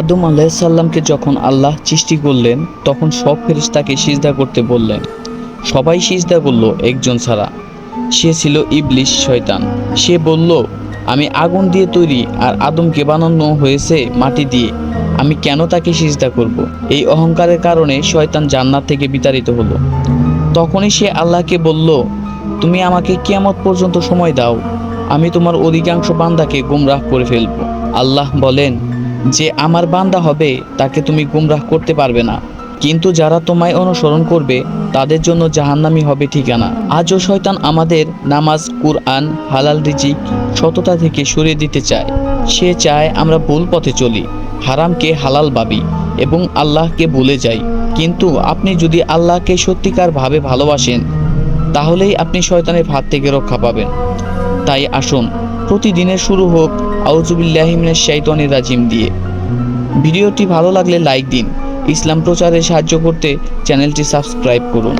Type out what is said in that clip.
আদম আলাইসাল্লামকে যখন আল্লাহ সৃষ্টি করলেন তখন সব ফেরেশতাকে সিজদা করতে বললেন। সবাই সিজদা করল একজন ছাড়া, সে ছিল ইবলিস শয়তান। সে বলল, আমি আগুন দিয়ে তৈরি আর আদমকে বানানো হয়েছে মাটি দিয়ে, আমি কেন তাকে সিজদা করব? এই অহংকারের কারণে শয়তান জান্নাত থেকে বিতাড়িত হলো। তখনই সে আল্লাহকে বলল, তুমি আমাকে কিয়ামত পর্যন্ত সময় দাও, আমি তোমার অধিকাংশ বান্দাকে গুমরাহ করে ফেলব। আল্লাহ বলেন, যে আমার বান্দা হবে তাকে তুমি গুমরাহ করতে পারবে না, কিন্তু যারা তোমায় অনুসরণ করবে তাদের জন্য জাহান্নামী হবে ঠিকানা। আজও শয়তান আমাদের নামাজ, কুরআন, হালাল রিজিক, সততা থেকে সরিয়ে দিতে চায়। সে চায় আমরা ভুল পথে চলি, হারামকে হালাল ভাবি এবং আল্লাহকে ভুলে যাই। কিন্তু আপনি যদি আল্লাহকে সত্যিকার ভাবে ভালোবাসেন তাহলেই আপনি শয়তানের হাত থেকে রক্ষা পাবেন। তাই আসুন প্রতিদিনের শুরু হোক আউযুবিল্লাহি মিনাশ শাইতানির রাজিম দিয়ে। ভিডিওটি ভালো লাগলে লাইক দিন। ইসলাম প্রচারে সাহায্য করতে চ্যানেলটি সাবস্ক্রাইব করুন।